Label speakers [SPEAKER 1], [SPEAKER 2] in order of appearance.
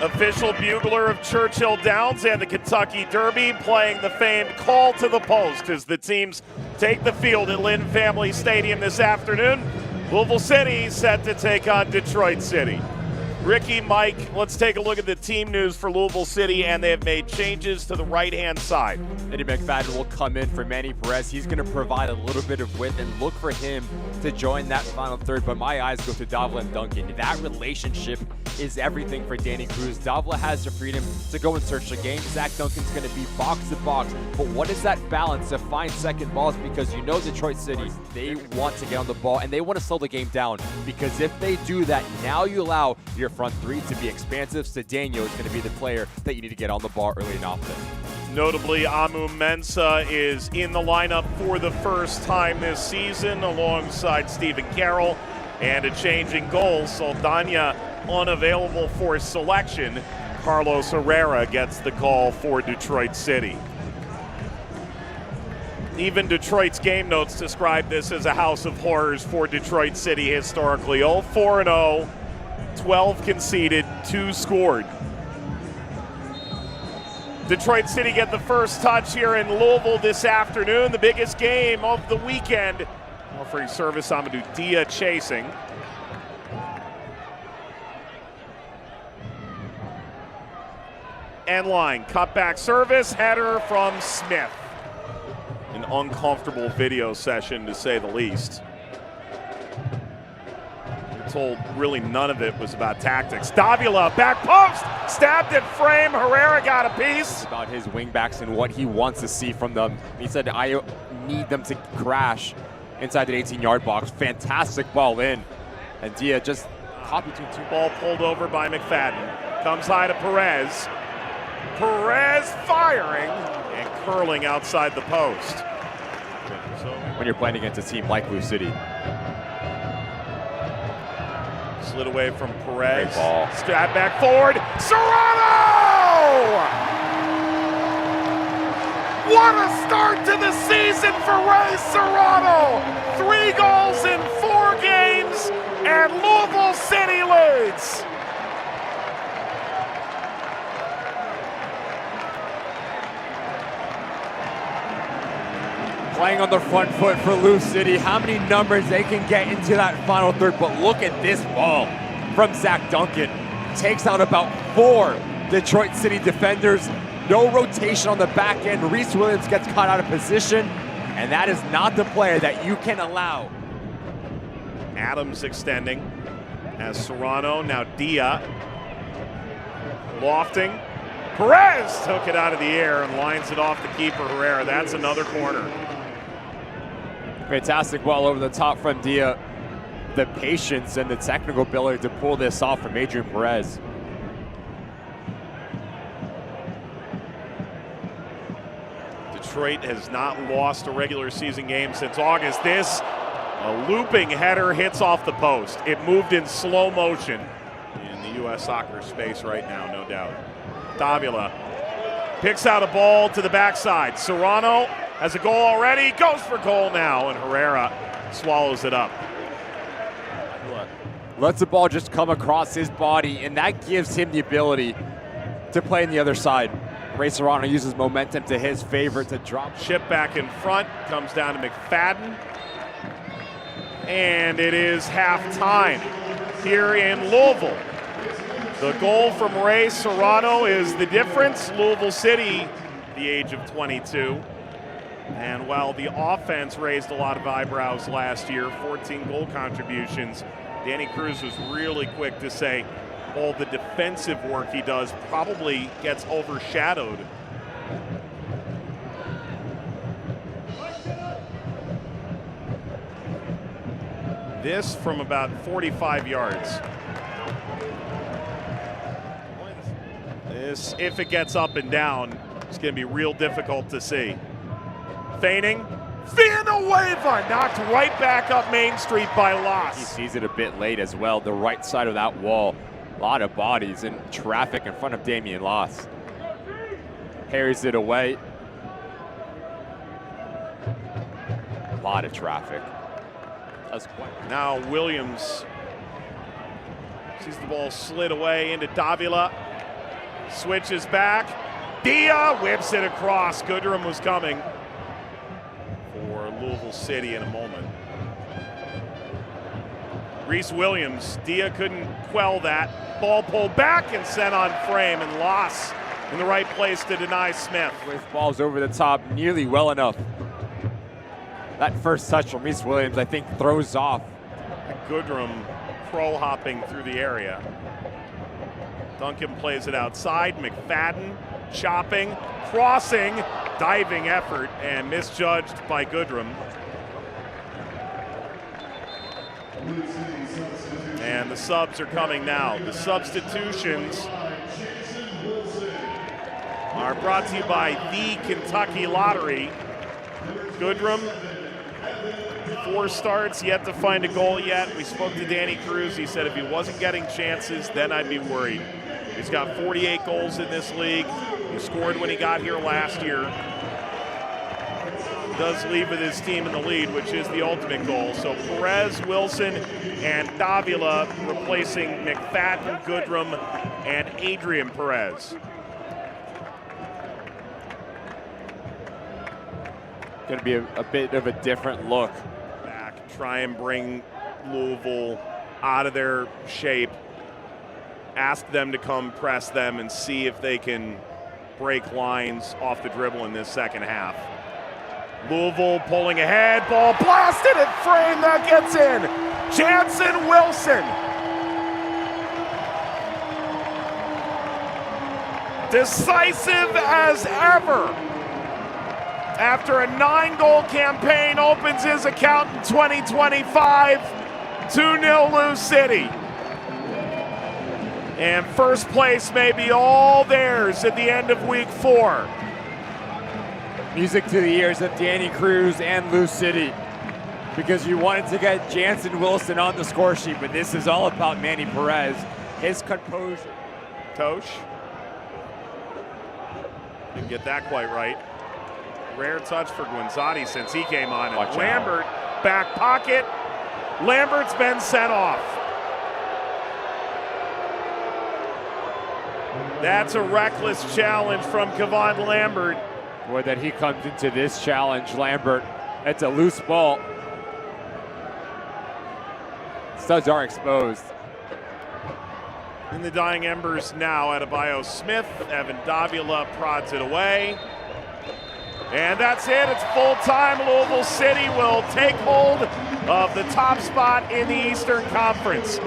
[SPEAKER 1] Official bugler of Churchill Downs and the Kentucky Derby, playing the famed call to the post as the teams take the field at Lynn Family Stadium this afternoon. Louisville City set to take on Detroit City. Ricky, Mike, let's take a look at the team news for Louisville City, and they have made changes to the right-hand side.
[SPEAKER 2] Eddie McFadden will come in for Manny Perez. He's going to provide a little bit of width and look for him to join that final third, but my eyes go to Davila and Duncan. That relationship is everything for Danny Cruz. Davila has the freedom to go and search the game. Zach Duncan's going to be box to box, but what is that balance to find second balls? Because you know Detroit City, they want to get on the ball and they want to slow the game down, because if they do that, now you allow your front three to be expansive. Cedeno is going to be the player that you need to get on the ball early and often.
[SPEAKER 1] Notably, Amu Mensah is in the lineup for the first time this season alongside Stephen Carroll, and a change in goal. Saldana unavailable for selection. Carlos Herrera gets the call for Detroit City. Even Detroit's game notes describe this as a house of horrors for Detroit City historically. 0-4-0, 12 conceded, 2 scored. Detroit City get the first touch here in Louisville this afternoon, the biggest game of the weekend. Offering service, Amadou Dia chasing. End line, cutback service, header from Smith. An uncomfortable video session, to say the least. We're told really none of it was about tactics. Davila, back post, stabbed at frame. Herrera got a piece.
[SPEAKER 2] About his wingbacks and what he wants to see from them. He said, I need them to crash inside the 18-yard box. Fantastic ball in. And Dia just caught between two.
[SPEAKER 1] Ball pulled over by McFadden. Comes high to Perez. Perez firing and curling outside the post.
[SPEAKER 2] When you're playing against a team like LouCity.
[SPEAKER 1] Slid away from Perez.
[SPEAKER 2] Great ball.
[SPEAKER 1] Stab back forward. Serrano! What a start to the season for Ray Serrano! 3 goals in 4 games, and Louisville City leads.
[SPEAKER 2] Playing on the front foot for LouCity. How many numbers they can get into that final third, but look at this ball from Zach Duncan. Takes out about 4 Detroit City defenders. No rotation on the back end. Reese Williams gets caught out of position, and that is not the player that you can allow.
[SPEAKER 1] Adams extending as Serrano, now Dia. Lofting. Perez took it out of the air and lines it off the keeper, Herrera. That's another corner.
[SPEAKER 2] Fantastic ball over the top from Dia. The patience and the technical ability to pull this off from Adrian Perez.
[SPEAKER 1] Detroit has not lost a regular season game since August. This, a looping header, hits off the post. It moved in slow motion in the U.S. soccer space right now, no doubt. Davila picks out a ball to the backside. Serrano has a goal already, goes for goal now, and Herrera swallows it up.
[SPEAKER 2] Lets the ball just come across his body, and that gives him the ability to play on the other side. Ray Serrano uses momentum to his favor to drop.
[SPEAKER 1] Chip back in front, comes down to McFadden. And it is halftime here in Louisville. The goal from Ray Serrano is the difference. Louisville City, the age of 22. And while the offense raised a lot of eyebrows last year, 14 goal contributions, Danny Cruz was really quick to say all the defensive work he does probably gets overshadowed. This from about 45 yards. This, if it gets up and down, it's going to be real difficult to see. Feigning. Villanueva knocked right back up Main Street by Loss.
[SPEAKER 2] He sees it a bit late as well. The right side of that wall. A lot of bodies and traffic in front of Damian Loss. Parries it away. A lot of traffic.
[SPEAKER 1] Now Williams sees the ball slid away into Davila. Switches back. Dia whips it across. Goodrum was coming for Louisville City in a moment. Reese Williams. Dia couldn't quell that. Ball pulled back and sent on frame, and loss in the right place to deny Smith.
[SPEAKER 2] With balls over the top nearly well enough. That first touch from Reese Williams, I think, throws off.
[SPEAKER 1] Goodrum crow hopping through the area. Duncan plays it outside. McFadden chopping, crossing, diving effort, and misjudged by Goodrum. And the subs are coming now. The substitutions are brought to you by the Kentucky Lottery. Goodrum, 4 starts, yet to find a goal yet. We spoke to Danny Cruz. He said if he wasn't getting chances, then I'd be worried. He's got 48 goals in this league. He scored when he got here last year. Does leave with his team in the lead, which is the ultimate goal. So Perez, Wilson, and Davila replacing McFadden, Goodrum, and Adrian Perez.
[SPEAKER 2] Going to be a bit of a different look.
[SPEAKER 1] Back, try and bring Louisville out of their shape. Ask them to come press them and see if they can break lines off the dribble in this second half. Louisville pulling ahead, ball blasted at frame, that gets in. Jansen Wilson. Decisive as ever. After a 9-goal campaign, opens his account in 2025, 2-0 LouCity. And first place may be all theirs at the end of week 4.
[SPEAKER 2] Music to the ears of Danny Cruz and LouCity, because you wanted to get Jansen Wilson on the score sheet, but this is all about Manny Perez, his composure.
[SPEAKER 1] Tosh. Didn't get that quite right. Rare touch for Guinzotti since he came on. And Lambert, back pocket. Lambert's been sent off. That's a reckless challenge from Kevon Lambert.
[SPEAKER 2] Boy, that he comes into this challenge, Lambert. It's a loose ball. Studs are exposed.
[SPEAKER 1] In the dying embers now, Adebayo Smith. Evan Davila prods it away. And that's it. It's full time. Louisville City will take hold of the top spot in the Eastern Conference.